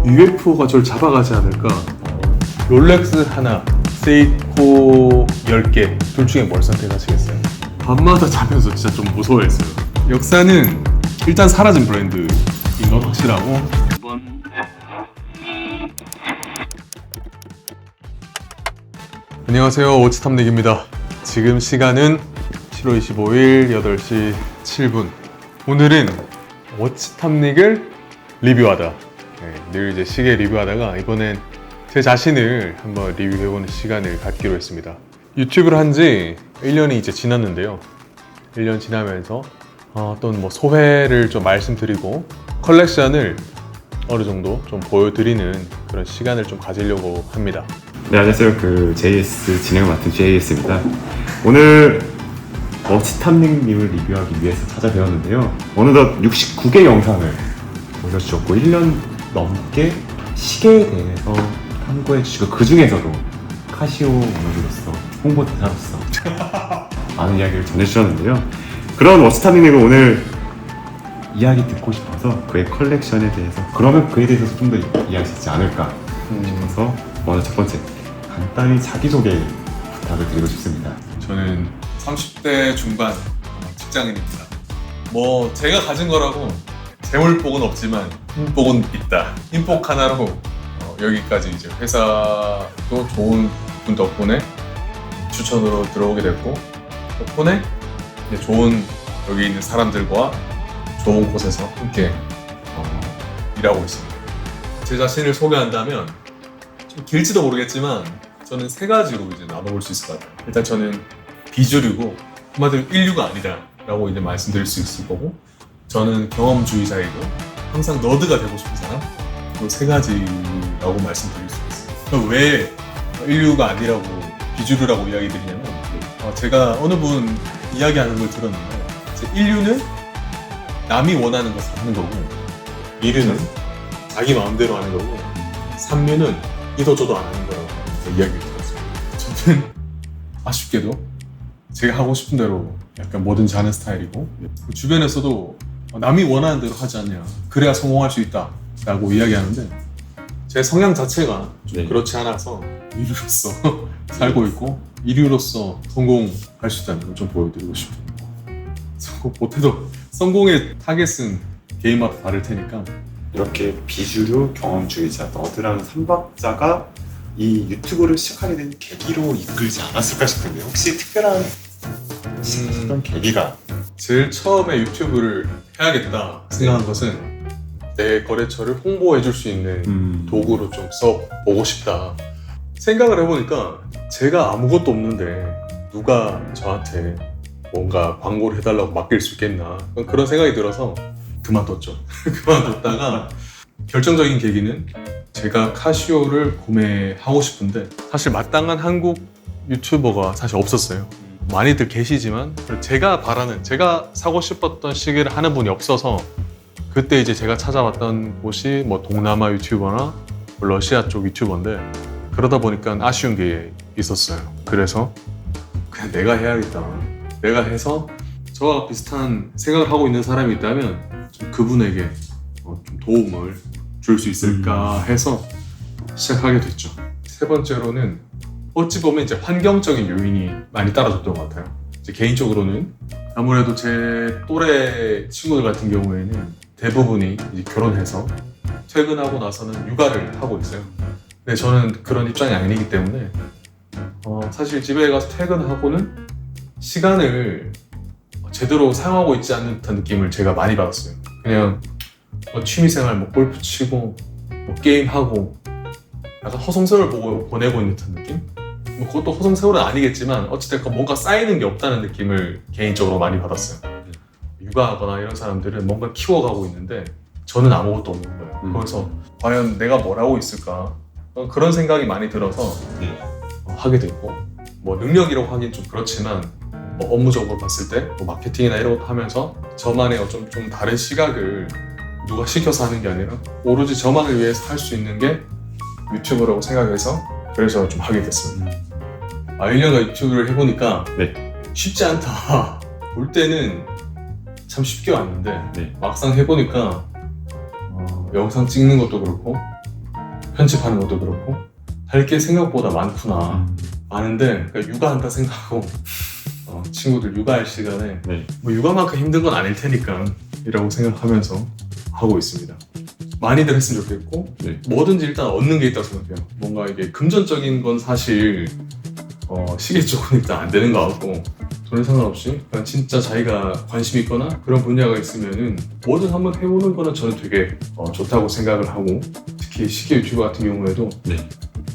UFO가 저를 잡아가지 않을까. 롤렉스 하나, 세이코 10개 둘 중에 뭘 선택하시겠어요? 밤마다 자면서 진짜 좀 무서워했어요. 역사는 일단 사라진 브랜드인 건 확실하고. 안녕하세요, 워치탐닉입니다. 지금 시간은 7월 25일 8시 7분. 오늘은 워치탐닉을 리뷰하다. 늘 이제 시계 리뷰하다가 이번엔 제 자신을 한번 리뷰해보는 시간을 갖기로 했습니다. 유튜브를 한 지 1년이 이제 지났는데요. 1년 지나면서 어떤 소회를 좀 말씀드리고 컬렉션을 어느 정도 좀 보여드리는 그런 시간을 좀 가지려고 합니다. 네, 안녕하세요. JS 진행을 맡은 JS입니다. 오늘 워치탐닉님을 리뷰하기 위해서 찾아뵈었는데요. 어느덧 69개 영상을 올려주셨고 1년 넘게 시계에 대해서 탐구해 주시고 그 중에서도 카시오 오너로서 홍보대사로서 많은 이야기를 전해주셨는데요. 그런 워치탐닉님을 오늘 이야기 듣고 싶어서 그의 컬렉션에 대해서 그러면 그에 대해서 좀 더 이해할 수 있지 않을까 싶어서 먼저 첫 번째 간단히 자기소개 부탁을 드리고 싶습니다. 저는 30대 중반 직장인입니다. 제가 가진 거라고 재물복은 없지만 힘복은 있다. 힘복 하나로 여기까지 이제 회사도 좋은 분 덕분에 추천으로 들어오게 됐고 덕분에 이제 좋은 여기 있는 사람들과 좋은 곳에서 함께 일하고 있습니다. 제 자신을 소개한다면 좀 길지도 모르겠지만 저는 세 가지로 이제 나눠볼 수 있을 것 같아요. 일단 저는 비주류고 한마디로 인류가 아니다 라고 이제 말씀드릴 수 있을 거고, 저는 경험주의자이고 항상 너드가 되고 싶은 사람, 이 세 가지라고 말씀드릴 수 있어요. 그럼 왜 인류가 아니라고 비주류라고 이야기 드리냐면 제가 어느 분 이야기하는 걸 들었는데 인류는 남이 원하는 것을 하는 거고, 미르는 자기 마음대로 하는 거고, 삼류는 이도저도 안 하는 거라고 이야기를 들었어요. 저는 아쉽게도 제가 하고 싶은 대로 약간 뭐든지 하는 스타일이고, 주변에서도 남이 원하는 대로 하지 않냐, 그래야 성공할 수 있다 라고 이야기하는데 제 성향 자체가 좀 그렇지 않아서 인류로서 살고 있고 인류로서 성공할 수 있다는 걸 좀 보여드리고 싶어요. 성공 못해도 성공의 타겟은 개인마다 다를 테니까. 이렇게 비주류, 경험주의자, 너드라는 삼박자가 이 유튜브를 시작하게 된 계기로 이끌지 않았을까 싶은데 혹시 특별한 시작했던 계기가? 제일 처음에 유튜브를 해야겠다 생각한 것은 내 거래처를 홍보해 줄 수 있는 도구로 좀 써보고 싶다 생각을 해보니까 제가 아무것도 없는데 누가 저한테 뭔가 광고를 해달라고 맡길 수 있겠나, 그런 생각이 들어서 그만뒀죠. 그만뒀다가 결정적인 계기는 제가 카시오를 구매하고 싶은데 사실 마땅한 한국 유튜버가 사실 없었어요. 많이들 계시지만 제가 사고 싶었던 시계를 하는 분이 없어서 그때 이제 제가 찾아왔던 곳이 동남아 유튜버나 러시아 쪽 유튜버인데, 그러다 보니까 아쉬운 게 있었어요. 그래서 그냥 내가 해야겠다. 내가 해서 저와 비슷한 생각을 하고 있는 사람이 있다면 좀 그분에게 좀 도움을 줄 수 있을까 해서 시작하게 됐죠. 세 번째로는 어찌 보면 이제 환경적인 요인이 많이 따라줬던 것 같아요. 이제 개인적으로는 아무래도 제 또래 친구들 같은 경우에는 대부분이 이제 결혼해서 퇴근하고 나서는 육아를 하고 있어요. 근데 저는 그런 입장이 아니기 때문에 사실 집에 가서 퇴근하고는 시간을 제대로 사용하고 있지 않는 듯한 느낌을 제가 많이 받았어요. 그냥 취미생활 골프 치고 게임하고 약간 허송세월 보고 보내고 있는 듯한 느낌? 그것도 허송세월은 아니겠지만 어찌됐건 뭔가 쌓이는 게 없다는 느낌을 개인적으로 많이 받았어요. 육아하거나 이런 사람들은 뭔가 키워가고 있는데 저는 아무것도 없는 거예요. 그래서 과연 내가 뭘 하고 있을까, 그런 생각이 많이 들어서 하게 됐고, 능력이라고 하긴 좀 그렇지만 업무적으로 봤을 때 마케팅이나 이런 것도 하면서 저만의 좀 다른 시각을 누가 시켜서 하는 게 아니라 오로지 저만을 위해서 할 수 있는 게 유튜브라고 생각해서 그래서 좀 하게 됐습니다. 1년간 유튜브를 해보니까 쉽지 않다. 볼 때는 참 쉽게 왔는데 막상 해보니까 영상 찍는 것도 그렇고 편집하는 것도 그렇고 할 게 생각보다 많구나. 많은데 그러니까 육아한다 생각하고 친구들 육아할 시간에 네. 뭐 육아만큼 힘든 건 아닐 테니까 이라고 생각하면서 하고 있습니다. 많이들 했으면 좋겠고 네. 뭐든지 일단 얻는 게 있다고 생각해요. 뭔가 이게 금전적인 건 사실 시계 쪽은 일단 안 되는 것 같고 전혀 상관없이 그냥 진짜 자기가 관심 있거나 그런 분야가 있으면은 뭐든 한번 해보는 거는 저는 되게 좋다고 생각을 하고 특히 시계 유튜브 같은 경우에도 네.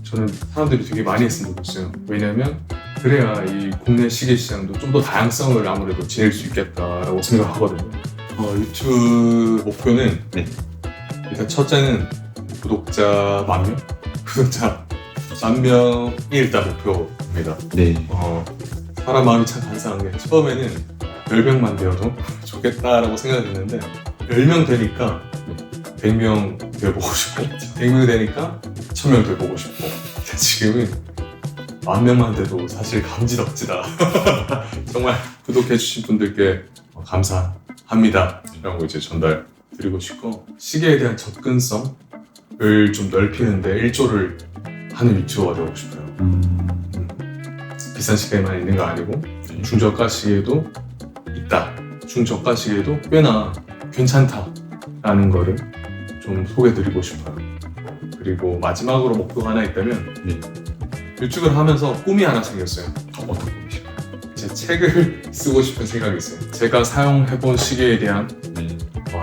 저는 사람들이 되게 많이 했으면 좋겠어요. 왜냐면 그래야 이 국내 시계 시장도 좀 더 다양성을 아무래도 지닐 수 있겠다라고 생각하거든요. 유튜브 목표는 네. 일단 첫째는 구독자 10,000명? 구독자 10,000명이 일단 목표입니다. 네. 사람 마음이 참 간사한 게 처음에는 10명만 되어도 좋겠다라고 생각했는데 10명 되니까 100명 되어보고 싶고 100명 되니까 1000명 되어보고 싶고 지금은 10,000명만 돼도 사실 감지덕지다. 정말 구독해주신 분들께 감사합니다 라고 이제 전달 드리고 싶고 시계에 대한 접근성을 좀 넓히는데 일조를 하는 유튜버가 되고 싶어요. 비싼 시계만 있는 거 아니고 중저가 시계도 있다. 중저가 시계도 꽤나 괜찮다라는 거를 좀 소개드리고 싶어요. 그리고 마지막으로 목표가 하나 있다면 네. 유튜브를 하면서 꿈이 하나 생겼어요. 어떤 분이실까요? 제 책을 쓰고 싶은 생각이 있어요. 제가 사용해본 시계에 대한 네.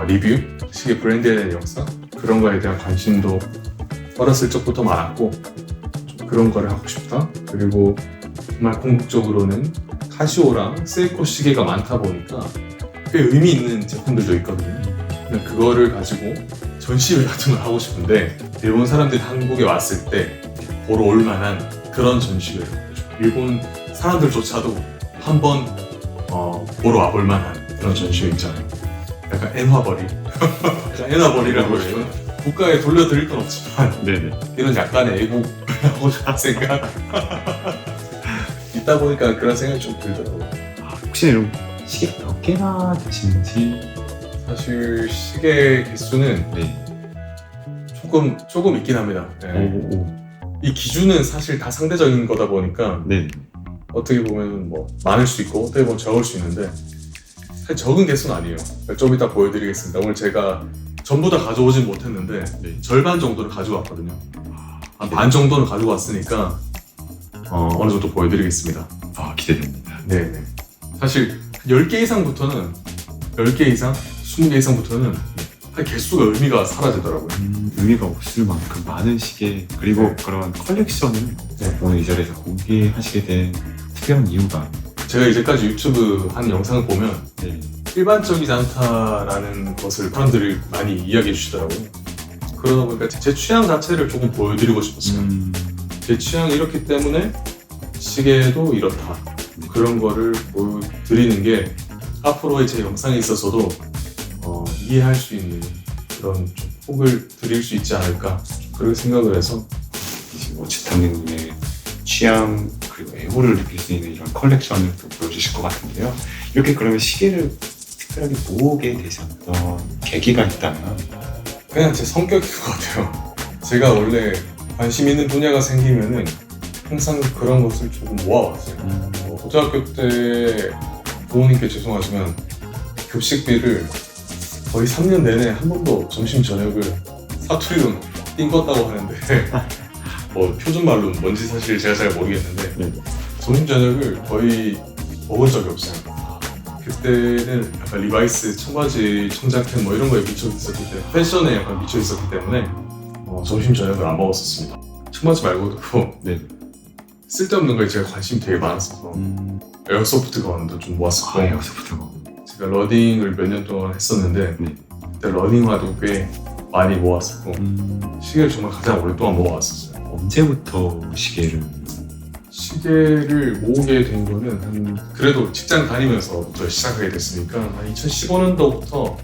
리뷰, 시계 브랜드에 대한 역사 그런 거에 대한 관심도 어렸을 적부터 많았고 좀 그런 거를 하고 싶다. 그리고 정말 궁극적으로는 카시오랑 세이코 시계가 많다 보니까 꽤 의미 있는 제품들도 있거든요. 그냥 그거를 가지고 전시회 같은 걸 하고 싶은데 일본 사람들이 한국에 왔을 때 보러 올 만한 그런 전시회를 하고 싶어요. 일본 사람들조차도 한번 보러 와볼 만한 그런 전시회 있잖아요. 약간 엔화벌이 약간 엔화벌이라고 해요. 국가에 돌려드릴 건 없지만 네네. 이런 약간의 애국하고 싶은 생각 있다 보니까 그런 생각이 좀 들더라고요. 혹시 이런 시계 몇 개나 되시는지? 사실 시계 개수는 네. 조금 있긴 합니다. 네. 오. 이 기준은 사실 다 상대적인 거다 보니까 네. 어떻게 보면 뭐 많을 수 있고 어떻게 보면 적을 수 있는데 사실 적은 개수는 아니에요. 좀 이따 보여드리겠습니다. 오늘 제가 전부 다 가져오진 못했는데 네. 절반 정도를 가져왔거든요. 한 반 정도는 가지고 왔으니까 어느 정도 보여드리겠습니다. 기대됩니다. 네. 사실 10개 이상부터는 10개 이상, 20개 이상부터는 개수가 의미가 사라지더라고요. 의미가 없을 만큼 많은 시계 그리고 네. 그런 컬렉션을 네. 오늘 이 자리에서 공개하시게 된 특별한 이유가 제가 이제까지 유튜브 한 영상을 보면 네. 일반적이지 않다라는 것을 사람들이 많이 이야기해 주시더라고요. 그러다 보니까 제 취향 자체를 조금 보여드리고 싶었어요. 제 취향이 이렇기 때문에 시계도 이렇다. 그런 거를 보여드리는 게 앞으로의 제 영상에 있어서도 이해할 수 있는 그런 좀 폭을 드릴 수 있지 않을까 그렇게 생각을 해서 지금 오치타님의 취향 그리고 애호를 느낄 수 있는 이런 컬렉션을 또 보여주실 것 같은데요. 이렇게 그러면 시계를 특별하게 모으게 되셨던 계기가 있다면? 그냥 제 성격인 것 같아요. 제가 원래 관심 있는 분야가 생기면은 항상 그런 것을 조금 모아왔어요. 고등학교 때 부모님께 죄송하지만 급식비를 거의 3년 내내 한 번도 점심 저녁을 사투리로 띵껐다고 하는데 표준말로 뭔지 사실 제가 잘 모르겠는데 네. 점심 저녁을 거의 먹은 적이 없어요. 그때는 약간 리바이스 청바지, 청자켓 뭐 이런 거에 미쳐 있었기 때문에 패션에 약간 미쳐 있었기 때문에 점심 저녁을 안 먹었었습니다. 청바지 말고도 네. 쓸데없는 거에 제가 관심이 되게 많았어서 에어소프트 가운도 좀 모았었고 에어소프트가 제가 러닝을 몇 년 동안 했었는데 네. 그때 러닝화도 꽤 많이 모았었고 시계를 정말 가장 오랫동안 모아왔었어요. 언제부터 시계를 모으게 된 거는 그래도 직장 다니면서부터 시작하게 됐으니까 한 2015년도부터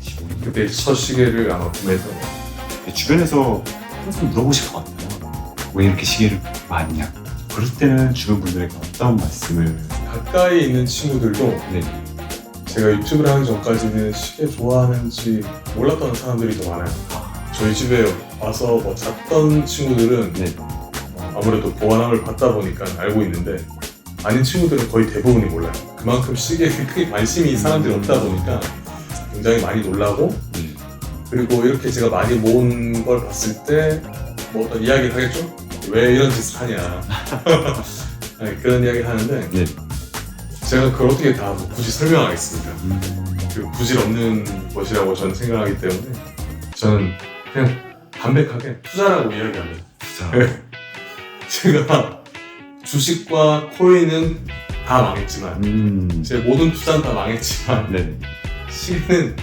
그때 첫 시계를 아마 구매했던 것 같아요. 주변에서 항상 물어보실 것 같아요. 왜 이렇게 시계를 많이냐? 그럴 때는 주변 분들에게 어떤 말씀을? 가까이 있는 친구들도 네. 제가 유튜브를 하기 전까지는 시계 좋아하는지 몰랐던 사람들이 더 많아요. 저희 집에 와서 뭐 잤던 친구들은 네. 아무래도 보관함을 받다 보니까 알고 있는데 아닌 친구들은 거의 대부분이 몰라요. 그만큼 시계에 크게 관심이 사람들이 없다 보니까 굉장히 많이 놀라고 그리고 이렇게 제가 많이 모은 걸 봤을 때 뭐 어떤 이야기를 하겠죠? 왜 이런 짓을 하냐 네, 그런 이야기를 하는데 네. 제가 그걸 어떻게 다 뭐 굳이 설명하겠습니까? 그 부질 없는 것이라고 저는 생각하기 때문에 저는 그냥 담백하게 투자라고 이야기합니다. 자, 제가 주식과 코인은 다 망했지만 제 모든 투자는 다 망했지만 네. 시계는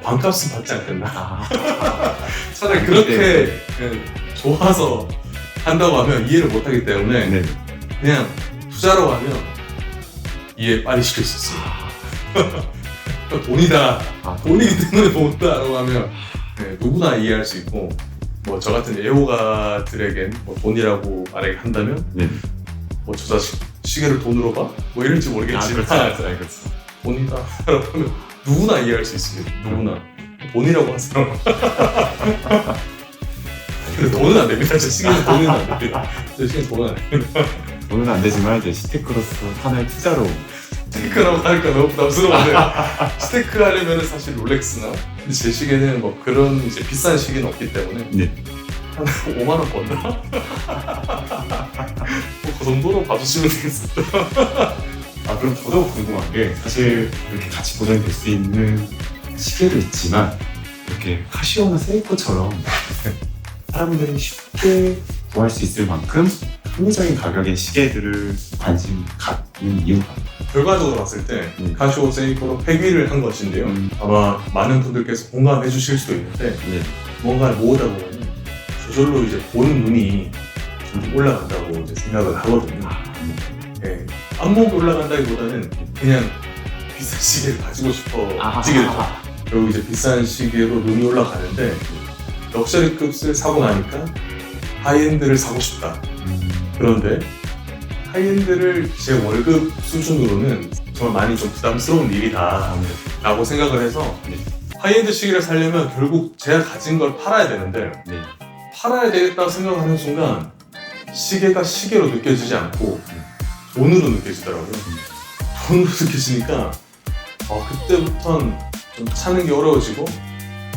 반값은 받지 않겠나. 아, 차라리 그렇게 그냥 좋아서 한다고 하면 이해를 못하기 때문에 네. 그냥 투자라고 하면 이해 빨리 시킬 수 있어요. 돈이다. 돈이기 때문에 돈다라고 하면 네, 누구나 이해할 수 있고 뭐 저 같은 애호가들에겐 뭐 돈이라고 말한다면 네. 뭐 저 자식 시계를 돈으로 봐? 뭐 이럴지 모르겠지만 그렇죠. 돈이다 라고 하면 누구나 이해할 수 있습니다. 누구나 돈이라고 하세요. 근데 돈은 안 됩니다. 제 시계는 돈은 안 됩니다. 제 시계는 돈은 안 됩니다. 돈은 안 되지만 이제 시테크로서 하나의 투자로 스테이크라고 하니까 너무 부담스러운데요. 스테이크 하려면 사실 롤렉스나 근데 제 시계는 뭐 그런 이제 비싼 시계는 없기 때문에 네. 한 5만 원 번다? 뭐그 정도로 봐주시면 되겠습니다. 아 그럼 저도 궁금한 게 사실 이렇게 같이 보장이 될 수 있는 시계도 있지만 이렇게 카시오나 세이코처럼 사람들이 쉽게 구할 수 있을 만큼 합리적인 가격의 시계들을 관심 갖는 이유가 결과적으로 봤을 때 카시오 세이코로 폐기를 한 것인데요. 아마 많은 분들께서 공감해 주실 수도 있는데 네. 뭔가를 모으다 보면 저절로 이제 보는 눈이 좀 올라간다고 이제 생각을 하거든요. 네. 안목이 올라간다기보다는 그냥 비싼 시계를 가지고 싶어지게 되죠. 그리고 이제 비싼 시계로 눈이 올라가는데 럭셔리급을 사고 나니까 하이엔드를 사고 싶다. 그런데 하이엔드를 제 월급 수준으로는 정말 많이 좀 부담스러운 일이다 라고 생각을 해서 하이엔드 시계를 사려면 결국 제가 가진 걸 팔아야 되는데 네. 팔아야 되겠다고 생각하는 순간 시계가 시계로 느껴지지 않고 돈으로 느껴지더라고요. 돈으로 느껴지니까 그때부터는 좀 찾는 게 어려워지고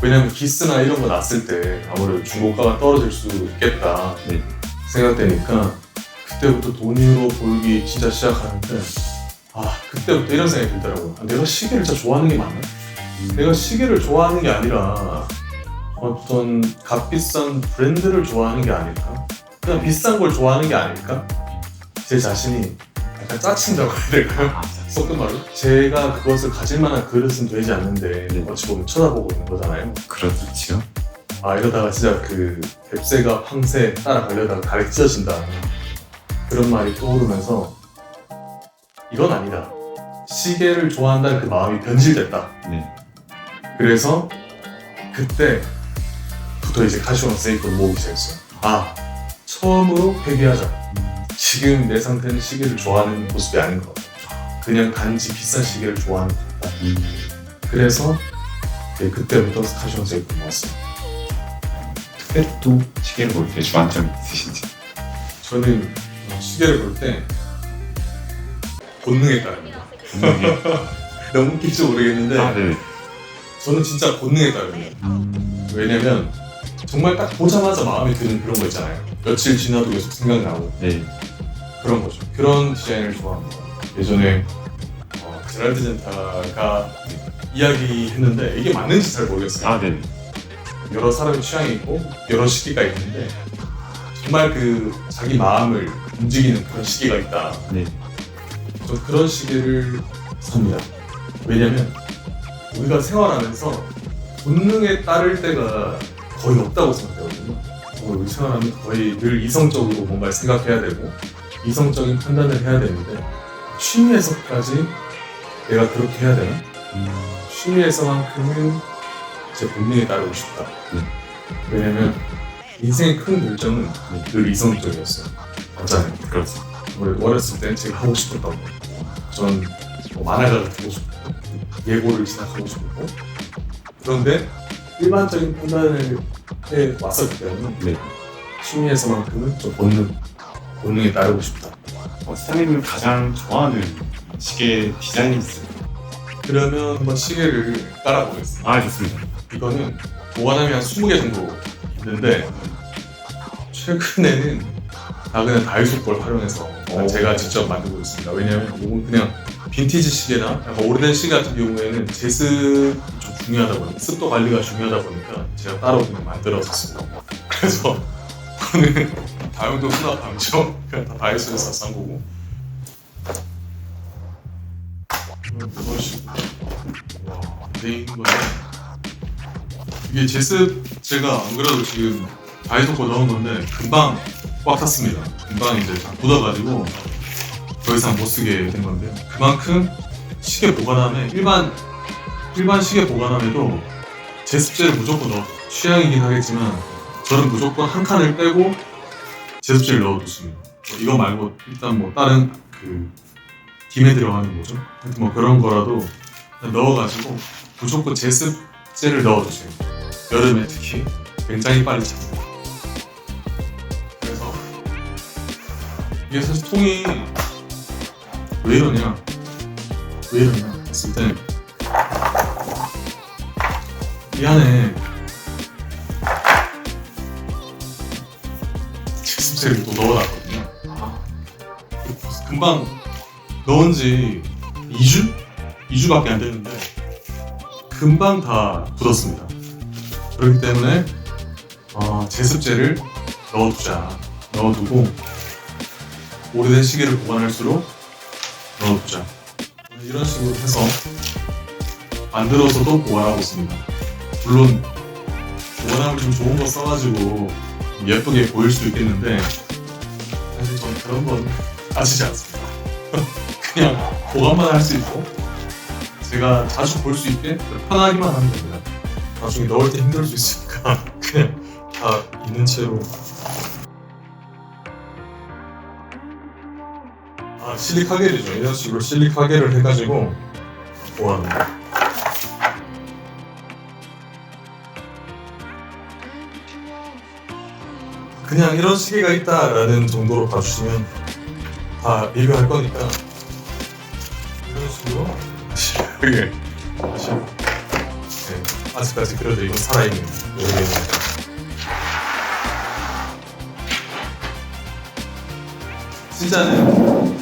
왜냐면 기스나 이런 거 났을 때 아무래도 중고가가 떨어질 수 있겠다 생각되니까 그때부터 돈으로 벌기 진짜 시작하는데 그때부터 이런 생각이 들더라고요. 내가 시계를 진짜 좋아하는 게 맞나? 내가 시계를 좋아하는 게 아니라 어떤 값비싼 브랜드를 좋아하는 게 아닐까? 그냥 비싼 걸 좋아하는 게 아닐까? 제 자신이 약간 짜친다고 해야 될까요? 섞은 말로 제가 그것을 가질 만한 그릇은 되지 않는데 어찌 보면 쳐다보고 있는 거잖아요. 그렇죠. 이러다가 진짜 그 뱁새가 황새 따라가려다가 다리 찢어진다 그런 말이 떠오르면서 이건 아니다. 시계를 좋아한다는 그 마음이 변질됐다. 그래서 그때부터 이제 카시오나 세이코를 모으기 시작했어요. 처음으로 회귀하자. 지금 내 상태는 시계를 좋아하는 모습이 아닌 것 같아. 그냥 단지 비싼 시계를 좋아하는 것 같다. 그래서 그때부터 카시오나 세이코를 모았습니다. 그때 또 시계를 볼 때 주안점 있으신지? 저는 시계를 볼 때 본능에 따릅니다. 너무 웃길지 모르겠는데 네. 저는 진짜 본능에 따릅니다. 왜냐면 정말 딱 보자마자 마음에 드는 그런 거 있잖아요. 며칠 지나도 계속 생각나고 그런 거죠. 그런 디자인을 좋아합니다. 예전에 제랄드 젠타가 이야기했는데 이게 맞는지 잘 모르겠어요. 네. 여러 사람의 취향이 있고 여러 시기가 있는데 정말 그 자기 마음을 움직이는 그런 시기가 있다. 저 그런 시기를 삽니다. 왜냐면 우리가 생활하면서 본능에 따를 때가 거의 없다고 생각하거든요. 우리 생활하면 거의 늘 이성적으로 뭔가를 생각해야 되고 이성적인 판단을 해야 되는데 취미에서까지 내가 그렇게 해야 되나? 취미에서만큼은 제 본능에 따르고 싶다. 왜냐면 인생의 큰 결정은 늘 이성적이었어요. 맞잖아요. 그렇죠. 어렸을 땐 제가 하고 싶었던 거. 전 만화가를 되고 싶고 예고를 시작하고 싶고 그런데 일반적인 판단을 해 왔었기 때문에 네. 취미에서만큼은 좀 본능에 따르고 싶다. 스타님은 가장 좋아하는 시계 디자인이 있어요? 그러면 한번 시계를 깔아보겠습니다. 아, 좋습니다. 이거는 보관함이 한 20개 정도 있는데 최근에는 다 그냥 다이소 걸 활용해서 제가 직접 만들고 있습니다. 왜냐하면 이건 그냥 빈티지 시계나 약간 오래된 시계 같은 경우에는 제습이 좀 중요하다 보니까 습도 관리가 중요하다 보니까 제가 따로 그냥 만들었었습니다. 그래서 이거는 다용도 수납함이죠. 그냥 다 다이소에서 산 거고 이런 식으로 돼 있는 건데 이게 제습 제가 안 그래도 지금 다이소 거 넣은 건데 금방 꽉 찼습니다. 금방 이제 다 묻어가지고 더 이상 못 쓰게 된 건데요. 그만큼 시계 보관함에 일반 시계 보관함에도 제습제를 무조건 넣어. 취향이긴 하겠지만 저는 무조건 한 칸을 빼고 제습제를 넣어뒀습니다. 이거 말고 일단 뭐 다른 그 김에 들어가는 거죠. 하여튼 뭐 그런 거라도 넣어가지고 무조건 제습제를 넣어주세요. 여름에 특히 굉장히 빨리 찹니다. 그래서 이게 사실 통이 왜 이러냐 했을 때 이 안에 제습제를 또 넣어놨거든요. 금방 넣은 지 2주밖에 안 됐는데 금방 다 굳었습니다. 그렇기 때문에 제습제를 넣어두고 오래된 시계를 보관할수록 넣어두자. 이런 식으로 해서 만들어서도 보관하고 있습니다. 물론 보관하면 좀 좋은 거 써가지고 예쁘게 보일 수 있겠는데 사실 전 그런 건 따지지 않습니다. 그냥 보관만 할 수 있고 제가 자주 볼 수 있게 편하기만 하면 됩니다. 나중에 넣을 때 힘들 수 있으니까 그냥 다 있는 채로. 실리카겔이죠. 이런 식으로 실리카겔을 해가지고 보관합니다. 그냥 이런 시계가 있다라는 정도로 봐주시면 다 리뷰할 거니까 이런 식으로 실리카겔 아직까지 그래도 이건 살아있는 여기에는 진짜는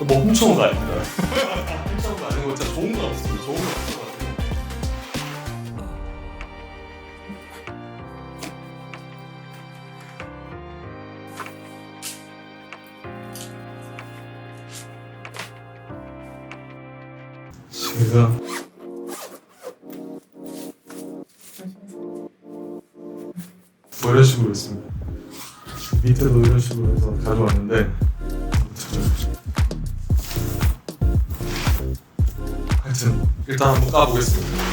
뭐 훔쳐온 거 아닙니다. 훔쳐온 거 아니고 진짜 좋은 거 없어요. 좋은 거 없어가지고. 제가 뭐 이런 식으로 했습니다. 밑에도 이런 식으로 해서 가져왔는데 하여튼 일단 한번 까보겠습니다.